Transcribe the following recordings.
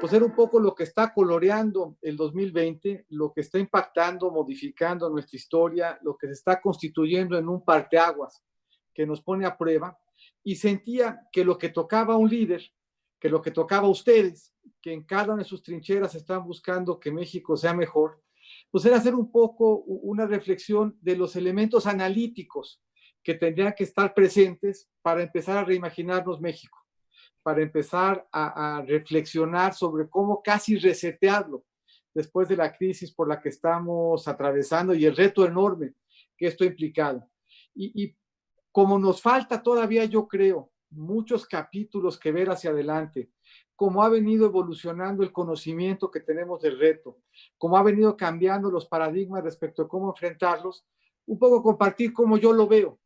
pues era un poco lo que está coloreando el 2020, lo que está impactando, modificando nuestra historia, lo que se está constituyendo en un parteaguas que nos pone a prueba, y sentía que lo que tocaba a un líder, que lo que tocaba a ustedes, que en cada una de sus trincheras están buscando que México sea mejor, pues era hacer un poco una reflexión de los elementos analíticos que tendrían que estar presentes para empezar a reimaginarnos México, para empezar a reflexionar sobre cómo casi resetearlo después de la crisis por la que estamos atravesando y el reto enorme que esto ha implicado. Y como nos falta todavía, yo creo, muchos capítulos que ver hacia adelante, cómo ha venido evolucionando el conocimiento que tenemos del reto, cómo ha venido cambiando los paradigmas respecto a cómo enfrentarlos, un poco compartir cómo yo lo veo,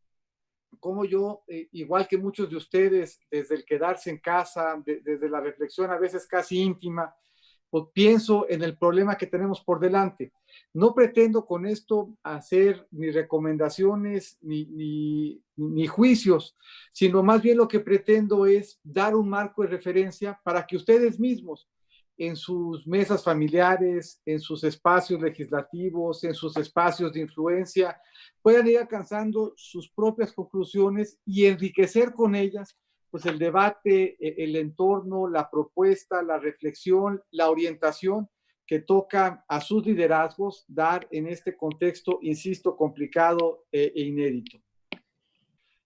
cómo yo, igual que muchos de ustedes, desde el quedarse en casa, desde la reflexión a veces casi íntima, pues pienso en el problema que tenemos por delante. No pretendo con esto hacer ni recomendaciones ni juicios, sino más bien lo que pretendo es dar un marco de referencia para que ustedes mismos, en sus mesas familiares, en sus espacios legislativos, en sus espacios de influencia, puedan ir alcanzando sus propias conclusiones y enriquecer con ellas pues el debate, el entorno, la propuesta, la reflexión, la orientación que toca a sus liderazgos dar en este contexto, insisto, complicado e inédito.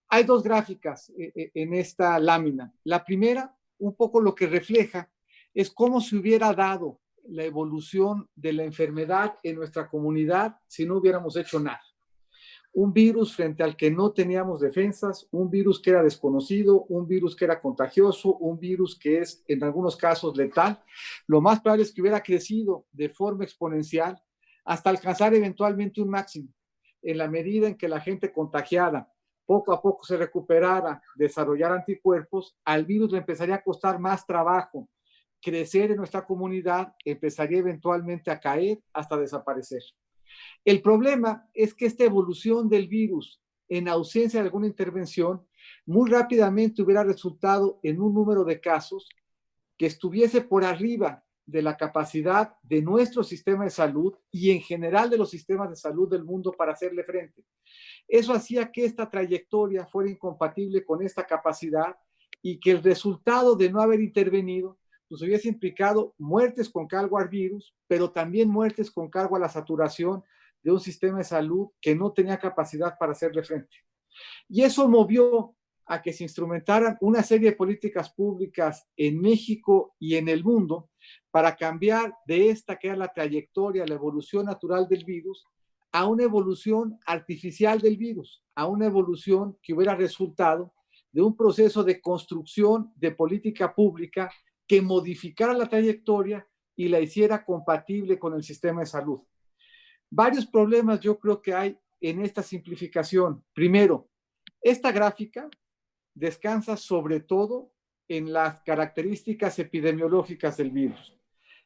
Hay dos gráficas en esta lámina. La primera, un poco lo que refleja, es cómo se hubiera dado la evolución de la enfermedad en nuestra comunidad si no hubiéramos hecho nada. Un virus frente al que no teníamos defensas, un virus que era desconocido, un virus que era contagioso, un virus que es en algunos casos letal. Lo más probable es que hubiera crecido de forma exponencial hasta alcanzar eventualmente un máximo. En la medida en que la gente contagiada poco a poco se recuperara, desarrollara anticuerpos, al virus le empezaría a costar más trabajo crecer en nuestra comunidad, empezaría eventualmente a caer hasta desaparecer. El problema es que esta evolución del virus en ausencia de alguna intervención muy rápidamente hubiera resultado en un número de casos que estuviese por arriba de la capacidad de nuestro sistema de salud y en general de los sistemas de salud del mundo para hacerle frente. Eso hacía que esta trayectoria fuera incompatible con esta capacidad y que el resultado de no haber intervenido pues hubiese implicado muertes con cargo al virus, pero también muertes con cargo a la saturación de un sistema de salud que no tenía capacidad para hacerle frente. Y eso movió a que se instrumentaran una serie de políticas públicas en México y en el mundo para cambiar de esta que era la trayectoria, la evolución natural del virus, a una evolución artificial del virus, a una evolución que hubiera resultado de un proceso de construcción de política pública que modificara la trayectoria y la hiciera compatible con el sistema de salud. Varios problemas yo creo que hay en esta simplificación. Primero, esta gráfica descansa sobre todo en las características epidemiológicas del virus.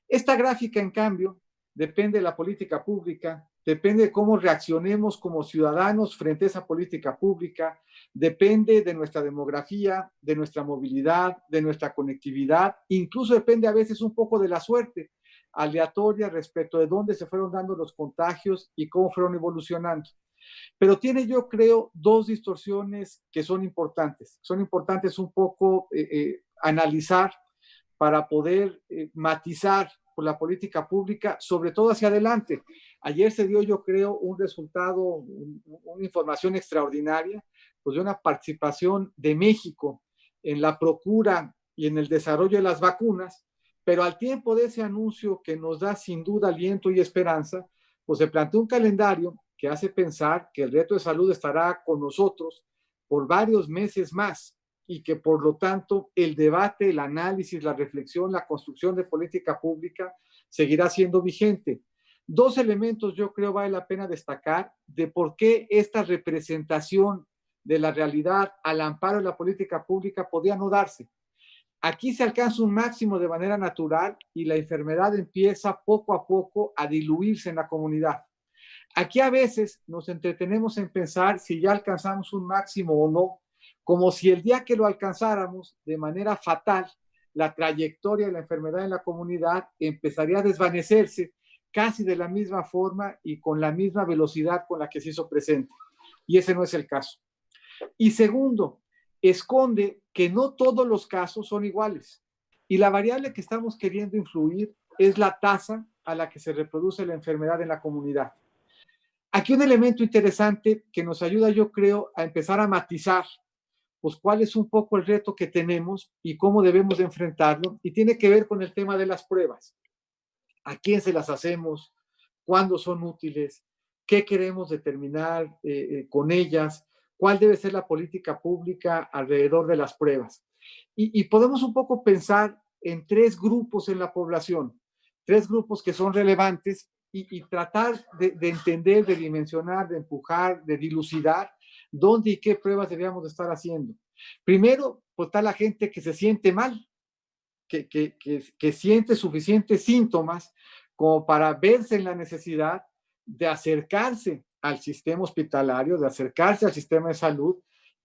Esta gráfica, en cambio, depende de la política pública, depende de cómo reaccionemos como ciudadanos frente a esa política pública, depende de nuestra demografía, de nuestra movilidad, de nuestra conectividad, incluso depende a veces un poco de la suerte aleatoria respecto de dónde se fueron dando los contagios y cómo fueron evolucionando. Pero tiene, yo creo, dos distorsiones que son importantes. Son importantes un poco analizar para poder matizar por la política pública, sobre todo hacia adelante. Ayer se dio, yo creo, un resultado, una información extraordinaria, pues de una participación de México en la procura y en el desarrollo de las vacunas, pero al tiempo de ese anuncio que nos da sin duda aliento y esperanza, pues se planteó un calendario que hace pensar que el reto de salud estará con nosotros por varios meses más y que por lo tanto el debate, el análisis, la reflexión, la construcción de política pública seguirá siendo vigente. Dos elementos yo creo vale la pena destacar de por qué esta representación de la realidad al amparo de la política pública podía no darse. Aquí se alcanza un máximo de manera natural y la enfermedad empieza poco a poco a diluirse en la comunidad. Aquí a veces nos entretenemos en pensar si ya alcanzamos un máximo o no, como si el día que lo alcanzáramos de manera fatal la trayectoria de la enfermedad en la comunidad empezaría a desvanecerse casi de la misma forma y con la misma velocidad con la que se hizo presente. Y ese no es el caso. Y segundo, esconde que no todos los casos son iguales. Y la variable que estamos queriendo influir es la tasa a la que se reproduce la enfermedad en la comunidad. Aquí un elemento interesante que nos ayuda, yo creo, a empezar a matizar pues cuál es un poco el reto que tenemos y cómo debemos de enfrentarlo, y tiene que ver con el tema de las pruebas. ¿A quién se las hacemos? ¿Cuándo son útiles? ¿Qué queremos determinar con ellas? ¿Cuál debe ser la política pública alrededor de las pruebas? Y podemos un poco pensar en tres grupos en la población, tres grupos que son relevantes y tratar de entender, de dimensionar, de empujar, de dilucidar dónde y qué pruebas deberíamos de estar haciendo. Primero, pues está la gente que se siente mal, que siente suficientes síntomas como para verse en la necesidad de acercarse al sistema hospitalario, de acercarse al sistema de salud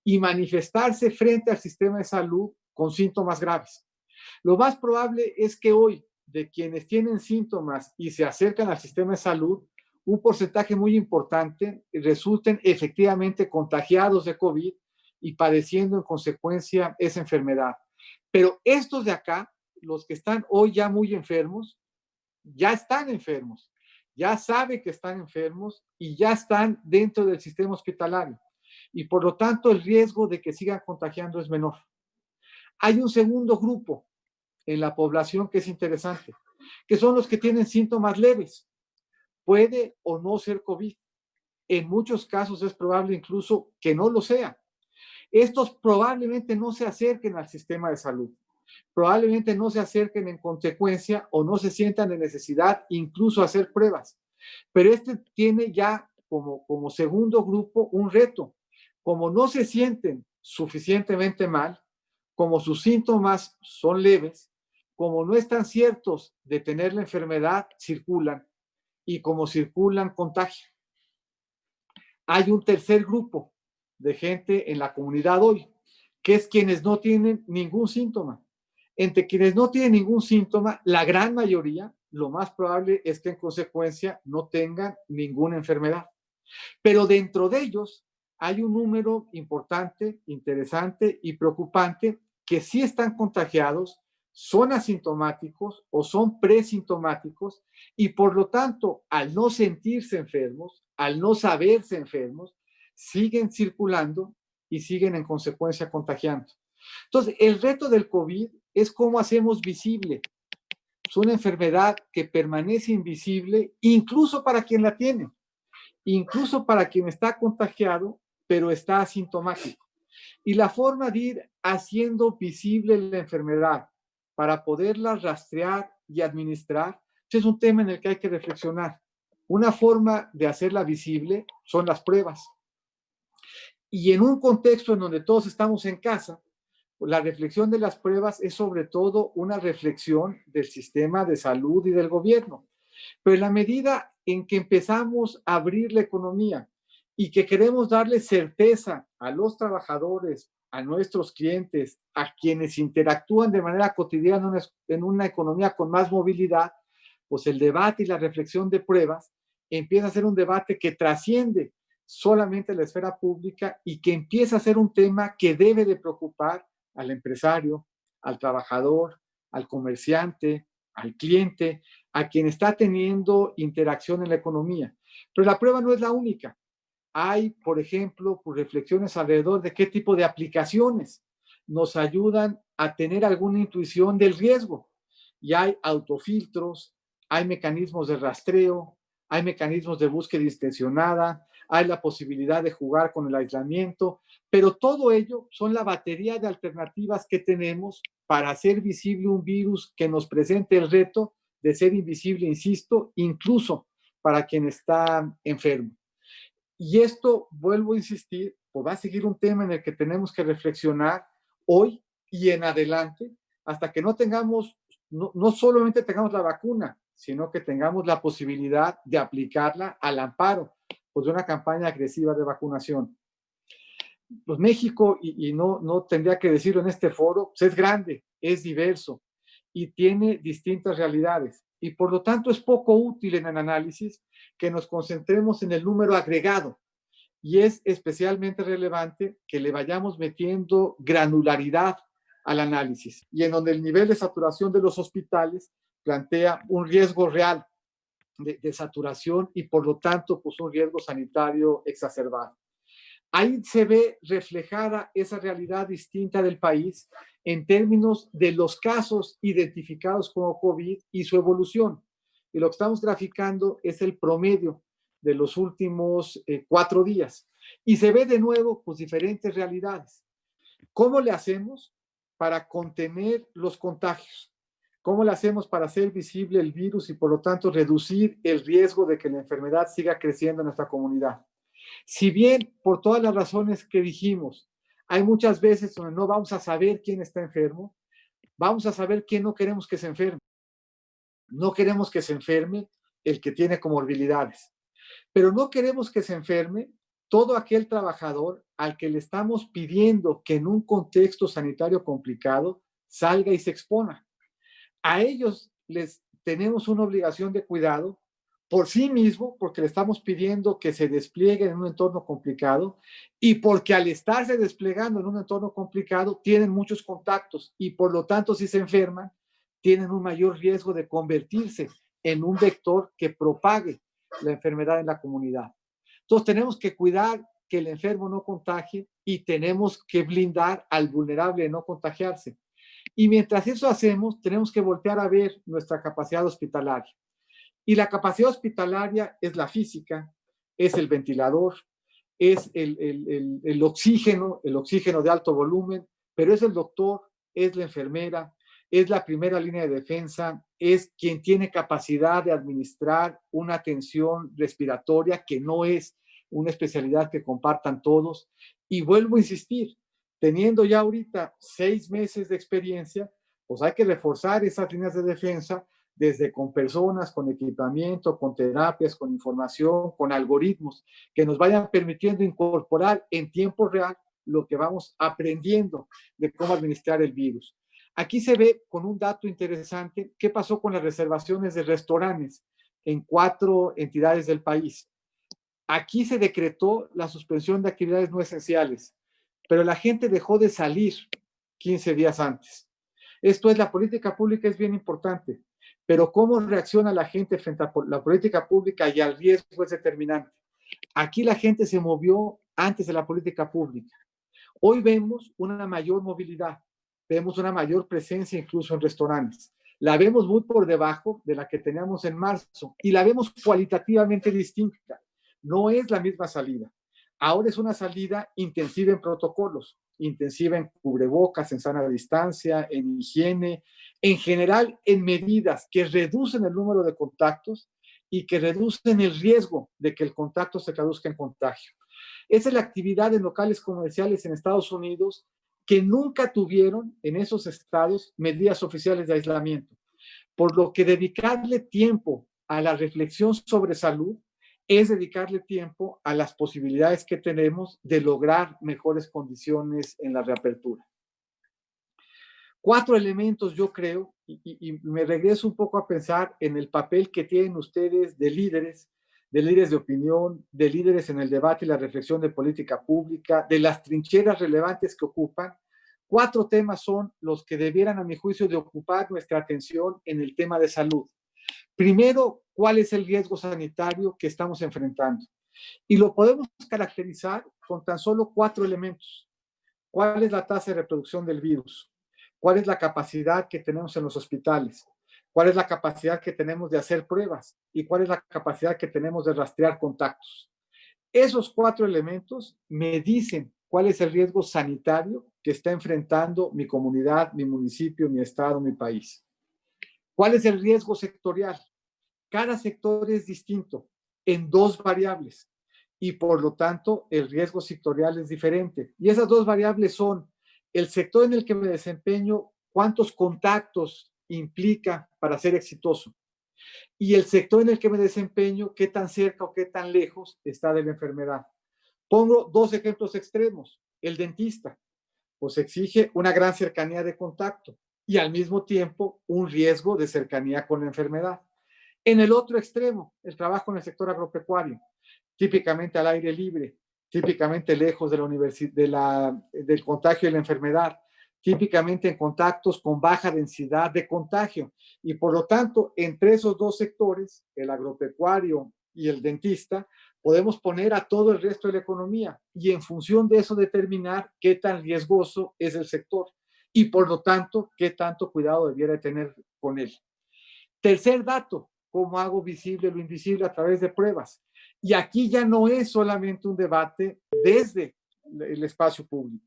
y manifestarse frente al sistema de salud con síntomas graves. Lo más probable es que hoy, de quienes tienen síntomas y se acercan al sistema de salud, un porcentaje muy importante resulten efectivamente contagiados de COVID y padeciendo en consecuencia esa enfermedad. Pero estos de acá, los que están hoy ya muy enfermos, ya están enfermos, ya saben que están enfermos y ya están dentro del sistema hospitalario. Y por lo tanto, el riesgo de que sigan contagiando es menor. Hay un segundo grupo en la población que es interesante, que son los que tienen síntomas leves. Puede o no ser COVID. En muchos casos es probable incluso que no lo sea. Estos probablemente no se acerquen al sistema de salud. Probablemente no se acerquen en consecuencia o no se sientan en necesidad incluso hacer pruebas. Pero este tiene ya como segundo grupo un reto. Como no se sienten suficientemente mal, como sus síntomas son leves, como no están ciertos de tener la enfermedad, circulan y como circulan, contagian. Hay un tercer grupo de gente en la comunidad hoy, que es quienes no tienen ningún síntoma. Entre quienes no tienen ningún síntoma, la gran mayoría, lo más probable es que en consecuencia no tengan ninguna enfermedad. Pero dentro de ellos hay un número importante, interesante y preocupante que sí están contagiados, son asintomáticos o son presintomáticos y por lo tanto, al no sentirse enfermos, al no saberse enfermos, siguen circulando y siguen en consecuencia contagiando. Entonces, el reto del COVID es cómo hacemos visible. Es una enfermedad que permanece invisible incluso para quien la tiene, incluso para quien está contagiado, pero está asintomático. Y la forma de ir haciendo visible la enfermedad para poderla rastrear y administrar, es un tema en el que hay que reflexionar. Una forma de hacerla visible son las pruebas. Y en un contexto en donde todos estamos en casa, la reflexión de las pruebas es sobre todo una reflexión del sistema de salud y del gobierno. Pero en la medida en que empezamos a abrir la economía y que queremos darle certeza a los trabajadores, a nuestros clientes, a quienes interactúan de manera cotidiana en una economía con más movilidad, pues el debate y la reflexión de pruebas empieza a ser un debate que trasciende solamente la esfera pública y que empieza a ser un tema que debe de preocupar al empresario, al trabajador, al comerciante, al cliente, a quien está teniendo interacción en la economía. Pero la prueba no es la única. Hay, por ejemplo, pues, reflexiones alrededor de qué tipo de aplicaciones nos ayudan a tener alguna intuición del riesgo. Y hay autofiltros, hay mecanismos de rastreo, hay mecanismos de búsqueda intencionada, hay la posibilidad de jugar con el aislamiento, pero todo ello son la batería de alternativas que tenemos para hacer visible un virus que nos presente el reto de ser invisible, insisto, incluso para quien está enfermo. Y esto, vuelvo a insistir, pues va a seguir un tema en el que tenemos que reflexionar hoy y en adelante, hasta que no tengamos, no solamente tengamos la vacuna, sino que tengamos la posibilidad de aplicarla al amparo pues, de una campaña agresiva de vacunación. Pues México, y no tendría que decirlo en este foro, pues es grande, es diverso y tiene distintas realidades. Y por lo tanto es poco útil en el análisis que nos concentremos en el número agregado. Y es especialmente relevante que le vayamos metiendo granularidad al análisis y en donde el nivel de saturación de los hospitales plantea un riesgo real de saturación y por lo tanto pues un riesgo sanitario exacerbado. Ahí se ve reflejada esa realidad distinta del país en términos de los casos identificados como COVID y su evolución. Y lo que estamos graficando es el promedio de los últimos 4 días. Y se ve de nuevo pues diferentes realidades. ¿Cómo le hacemos para contener los contagios? ¿Cómo le hacemos para hacer visible el virus y por lo tanto reducir el riesgo de que la enfermedad siga creciendo en nuestra comunidad? Si bien, por todas las razones que dijimos, hay muchas veces donde no vamos a saber quién está enfermo, vamos a saber quién no queremos que se enferme. No queremos que se enferme el que tiene comorbilidades, pero no queremos que se enferme todo aquel trabajador al que le estamos pidiendo que en un contexto sanitario complicado salga y se exponga. A ellos les tenemos una obligación de cuidado por sí mismo, porque le estamos pidiendo que se desplieguen en un entorno complicado y porque al estarse desplegando en un entorno complicado tienen muchos contactos y por lo tanto si se enferman tienen un mayor riesgo de convertirse en un vector que propague la enfermedad en la comunidad. Entonces tenemos que cuidar que el enfermo no contagie y tenemos que blindar al vulnerable de no contagiarse. Y mientras eso hacemos, tenemos que voltear a ver nuestra capacidad hospitalaria. Y la capacidad hospitalaria es la física, es el ventilador, es el oxígeno de alto volumen, pero es el doctor, es la enfermera, es la primera línea de defensa, es quien tiene capacidad de administrar una atención respiratoria que no es una especialidad que compartan todos. Y vuelvo a insistir, teniendo ya ahorita 6 meses de experiencia, pues hay que reforzar esas líneas de defensa desde con personas, con equipamiento, con terapias, con información, con algoritmos que nos vayan permitiendo incorporar en tiempo real lo que vamos aprendiendo de cómo administrar el virus. Aquí se ve con un dato interesante qué pasó con las reservaciones de restaurantes en 4 entidades del país. Aquí se decretó la suspensión de actividades no esenciales, pero la gente dejó de salir 15 días antes. Esto es, la política pública es bien importante, pero cómo reacciona la gente frente a la política pública y al riesgo es determinante. Aquí la gente se movió antes de la política pública. Hoy vemos una mayor movilidad, vemos una mayor presencia incluso en restaurantes. La vemos muy por debajo de la que teníamos en marzo y la vemos cualitativamente distinta. No es la misma salida. Ahora es una salida intensiva en protocolos, intensiva en cubrebocas, en sana distancia, en higiene, en general en medidas que reducen el número de contactos y que reducen el riesgo de que el contacto se traduzca en contagio. Esa es la actividad en locales comerciales en Estados Unidos que nunca tuvieron en esos estados medidas oficiales de aislamiento. Por lo que dedicarle tiempo a la reflexión sobre salud es dedicarle tiempo a las posibilidades que tenemos de lograr mejores condiciones en la reapertura. 4 elementos, yo creo, y me regreso un poco a pensar en el papel que tienen ustedes de líderes de opinión, de líderes en el debate y la reflexión de política pública, de las trincheras relevantes que ocupan. 4 temas son los que debieran, a mi juicio, de ocupar nuestra atención en el tema de salud. Primero, ¿cuál es el riesgo sanitario que estamos enfrentando? Y lo podemos caracterizar con tan solo 4 elementos. ¿Cuál es la tasa de reproducción del virus? ¿Cuál es la capacidad que tenemos en los hospitales? ¿Cuál es la capacidad que tenemos de hacer pruebas? ¿Y cuál es la capacidad que tenemos de rastrear contactos? Esos 4 elementos me dicen cuál es el riesgo sanitario que está enfrentando mi comunidad, mi municipio, mi estado, mi país. ¿Cuál es el riesgo sectorial? Cada sector es distinto en 2 variables y por lo tanto el riesgo sectorial es diferente. Y esas 2 variables son el sector en el que me desempeño, cuántos contactos implica para ser exitoso, y el sector en el que me desempeño, qué tan cerca o qué tan lejos está de la enfermedad. Pongo 2 ejemplos extremos. El dentista, pues exige una gran cercanía de contacto. y al mismo tiempo un riesgo de cercanía con la enfermedad. En el otro extremo, el trabajo en el sector agropecuario, típicamente al aire libre, típicamente lejos de del contagio de la enfermedad, típicamente en contactos con baja densidad de contagio. Y por lo tanto, entre esos dos sectores, el agropecuario y el dentista, podemos poner a todo el resto de la economía y en función de eso determinar qué tan riesgoso es el sector y por lo tanto, qué tanto cuidado debiera tener con él. Tercer dato, cómo hago visible lo invisible a través de pruebas. Y aquí ya no es solamente un debate desde el espacio público.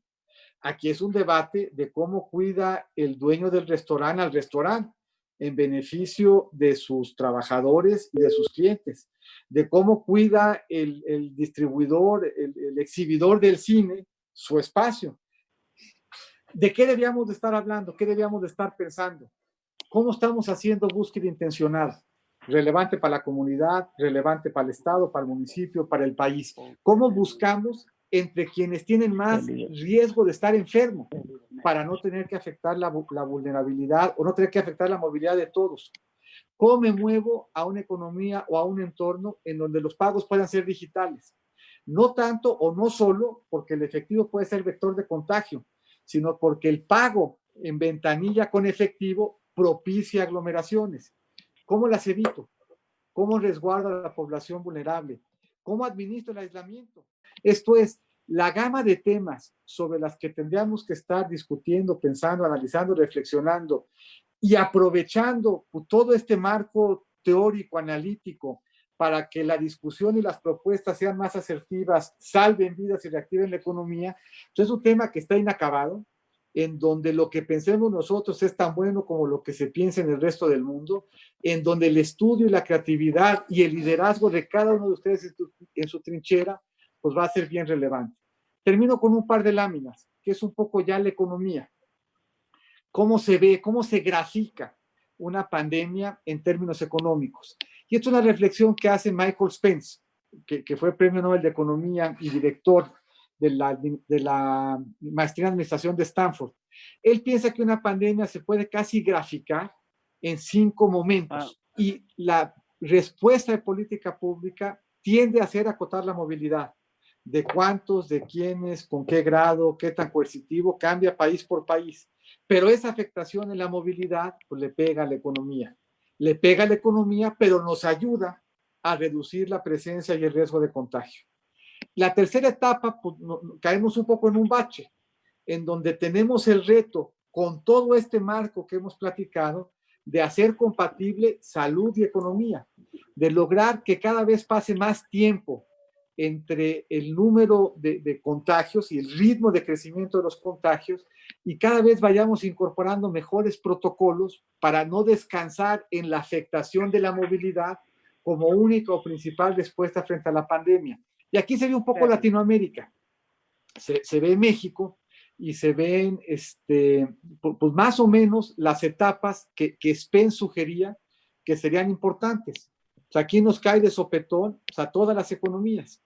Aquí es un debate de cómo cuida el dueño del restaurante al restaurante en beneficio de sus trabajadores y de sus clientes, de cómo cuida el distribuidor, el exhibidor del cine, su espacio. ¿De qué debíamos de estar hablando? ¿Qué debíamos de estar pensando? ¿Cómo estamos haciendo búsqueda intencional? Relevante para la comunidad, relevante para el Estado, para el municipio, para el país. ¿Cómo buscamos entre quienes tienen más riesgo de estar enfermo para no tener que afectar la vulnerabilidad o no tener que afectar la movilidad de todos? ¿Cómo me muevo a una economía o a un entorno en donde los pagos puedan ser digitales? No tanto o no solo porque el efectivo puede ser vector de contagio, sino porque el pago en ventanilla con efectivo propicia aglomeraciones. ¿Cómo las evito? ¿Cómo resguardo a la población vulnerable? ¿Cómo administro el aislamiento? Esto es la gama de temas sobre las que tendríamos que estar discutiendo, pensando, analizando, reflexionando y aprovechando todo este marco teórico, analítico, para que la discusión y las propuestas sean más asertivas, salven vidas y reactiven la economía. Entonces es un tema que está inacabado, en donde lo que pensemos nosotros es tan bueno como lo que se piensa en el resto del mundo, en donde el estudio y la creatividad y el liderazgo de cada uno de ustedes en su trinchera, pues va a ser bien relevante. Termino con un par de láminas, que es un poco ya la economía. ¿Cómo se ve, cómo se grafica una pandemia en términos económicos? Y esto es una reflexión que hace Michael Spence, que fue Premio Nobel de Economía y director de la maestría en administración de Stanford. Él piensa que una pandemia se puede casi graficar en 5 momentos y la respuesta de política pública tiende a ser acotar la movilidad. De cuántos, de quiénes, con qué grado, qué tan coercitivo, cambia país por país. Pero esa afectación en la movilidad pues le pega a la economía. Le pega a la economía, pero nos ayuda a reducir la presencia y el riesgo de contagio. La tercera etapa, pues, caemos un poco en un bache, en donde tenemos el reto, con todo este marco que hemos platicado, de hacer compatible salud y economía, de lograr que cada vez pase más tiempo entre el número de contagios y el ritmo de crecimiento de los contagios y cada vez vayamos incorporando mejores protocolos para no descansar en la afectación de la movilidad como única o principal respuesta frente a la pandemia. Y aquí se ve un poco Latinoamérica, se ve México y se ven pues más o menos las etapas que Spence sugería que serían importantes. O sea, aquí nos cae de sopetón todas las economías.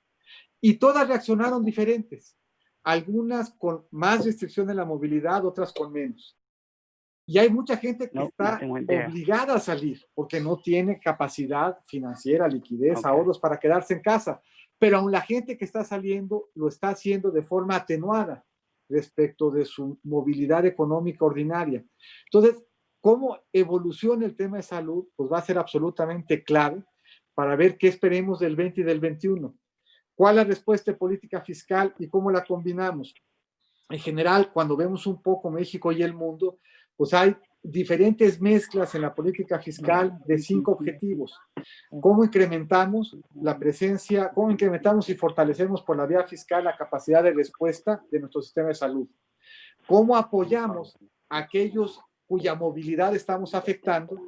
Y todas reaccionaron diferentes. Algunas con más restricción de la movilidad, otras con menos. Y hay mucha gente que está obligada a salir porque no tiene capacidad financiera, liquidez, ahorros para quedarse en casa. Pero aún la gente que está saliendo lo está haciendo de forma atenuada respecto de su movilidad económica ordinaria. Entonces, cómo evoluciona el tema de salud, pues va a ser absolutamente clave para ver qué esperemos del 20 y del 21. ¿Cuál es la respuesta de política fiscal y cómo la combinamos? En general, cuando vemos un poco México y el mundo, pues hay diferentes mezclas en la política fiscal de 5 objetivos. ¿Cómo incrementamos la presencia, cómo incrementamos y fortalecemos por la vía fiscal la capacidad de respuesta de nuestro sistema de salud? ¿Cómo apoyamos a aquellos cuya movilidad estamos afectando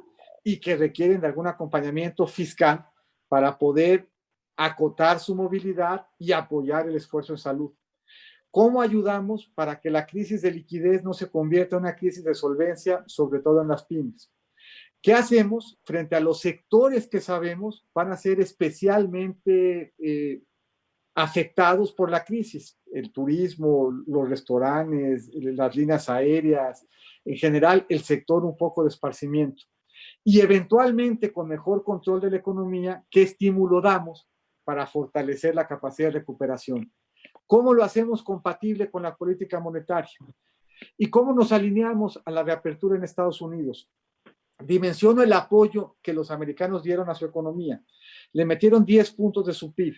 y que requieren de algún acompañamiento fiscal para poder acotar su movilidad y apoyar el esfuerzo en salud? ¿Cómo ayudamos para que la crisis de liquidez no se convierta en una crisis de solvencia, sobre todo en las pymes? ¿Qué hacemos frente a los sectores que sabemos van a ser especialmente afectados por la crisis? El turismo, los restaurantes, las líneas aéreas, en general el sector un poco de esparcimiento. Y eventualmente, con mejor control de la economía, ¿qué estímulo damos para fortalecer la capacidad de recuperación? ¿Cómo lo hacemos compatible con la política monetaria? ¿Y cómo nos alineamos a la reapertura en Estados Unidos? Dimensiono el apoyo que los americanos dieron a su economía. Le metieron 10 puntos de su PIB.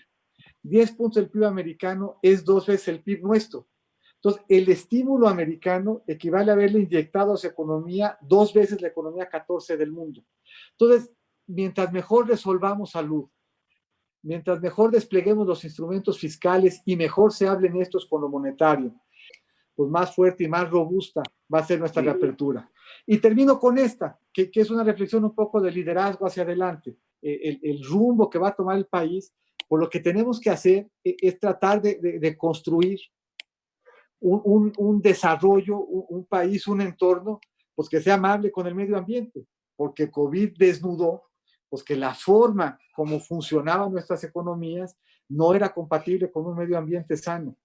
10 puntos del PIB americano es 2 veces el PIB nuestro. Entonces, el estímulo americano equivale a haberle inyectado a su economía 2 veces la economía 14 del mundo. Entonces, mientras mejor resolvamos salud, mientras mejor despleguemos los instrumentos fiscales y mejor se hablen estos con lo monetario, pues más fuerte y más robusta va a ser nuestra reapertura. Y termino con esta, que es una reflexión un poco de liderazgo hacia adelante, el rumbo que va a tomar el país. Por lo que tenemos que hacer es tratar de construir un desarrollo, un país, un entorno, pues que sea amable con el medio ambiente, porque COVID desnudó, pues que la forma como funcionaban nuestras economías no era compatible con un medio ambiente sano.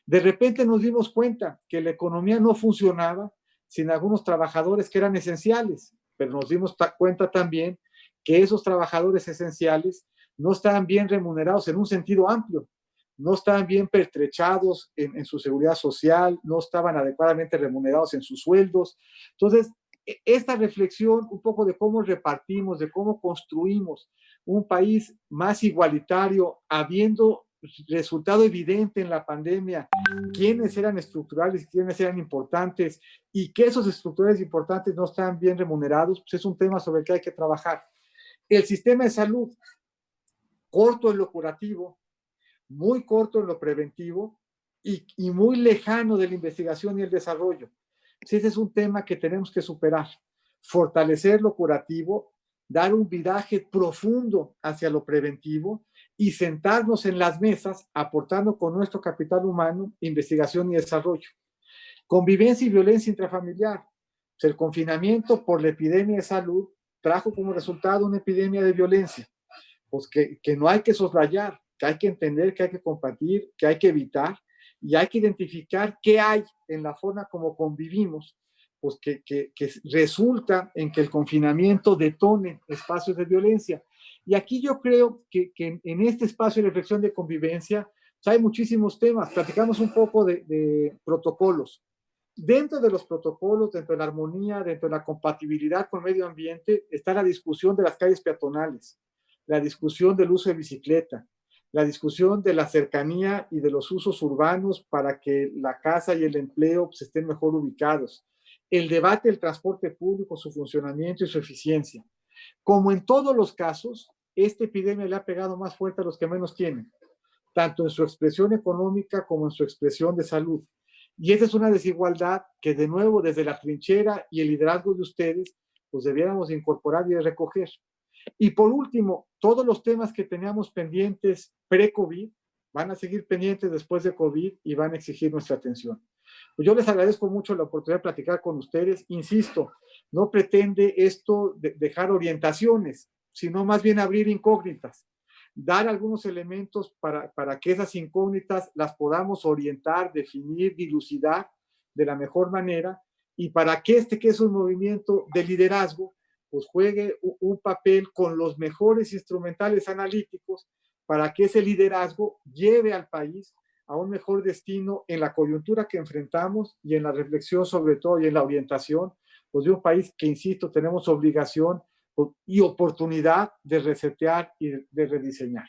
De repente nos dimos cuenta que la economía no funcionaba sin algunos trabajadores que eran esenciales, pero nos dimos cuenta también que esos trabajadores esenciales no estaban bien remunerados en un sentido amplio, no estaban bien pertrechados en su seguridad social, no estaban adecuadamente remunerados en sus sueldos. Entonces, esta reflexión un poco de cómo repartimos, de cómo construimos un país más igualitario, habiendo resultado evidente en la pandemia quiénes eran estructurales y quiénes eran importantes y que esos estructurales importantes no estaban bien remunerados, pues es un tema sobre el que hay que trabajar. El sistema de salud, corto en lo curativo, muy corto en lo preventivo y muy lejano de la investigación y el desarrollo. Ese es un tema que tenemos que superar, fortalecer lo curativo, dar un viraje profundo hacia lo preventivo y sentarnos en las mesas aportando con nuestro capital humano investigación y desarrollo. Convivencia y violencia intrafamiliar. El confinamiento por la epidemia de salud trajo como resultado una epidemia de violencia, pues que no hay que soslayar, que hay que entender, que hay que compartir, que hay que evitar y hay que identificar qué hay en la forma como convivimos, pues que resulta en que el confinamiento detone espacios de violencia. Y aquí yo creo que en este espacio de reflexión de convivencia pues hay muchísimos temas. Platicamos un poco de protocolos. Dentro de los protocolos, dentro de la armonía, dentro de la compatibilidad con el medio ambiente, está la discusión de las calles peatonales, la discusión del uso de bicicleta, la discusión de la cercanía y de los usos urbanos para que la casa y el empleo pues, estén mejor ubicados, el debate del transporte público, su funcionamiento y su eficiencia. Como en todos los casos, esta epidemia le ha pegado más fuerte a los que menos tienen, tanto en su expresión económica como en su expresión de salud. Y esa es una desigualdad que, de nuevo, desde la trinchera y el liderazgo de ustedes, pues debiéramos incorporar y recoger. Y por último, todos los temas que teníamos pendientes pre-COVID van a seguir pendientes después de COVID y van a exigir nuestra atención. Pues yo les agradezco mucho la oportunidad de platicar con ustedes. Insisto, no pretende esto dejar orientaciones, sino más bien abrir incógnitas, dar algunos elementos para que esas incógnitas las podamos orientar, definir, dilucidar de la mejor manera y para que que es un movimiento de liderazgo, pues juegue un papel con los mejores instrumentales analíticos para que ese liderazgo lleve al país a un mejor destino en la coyuntura que enfrentamos y en la reflexión sobre todo y en la orientación pues, de un país que, insisto, tenemos obligación y oportunidad de resetear y de rediseñar.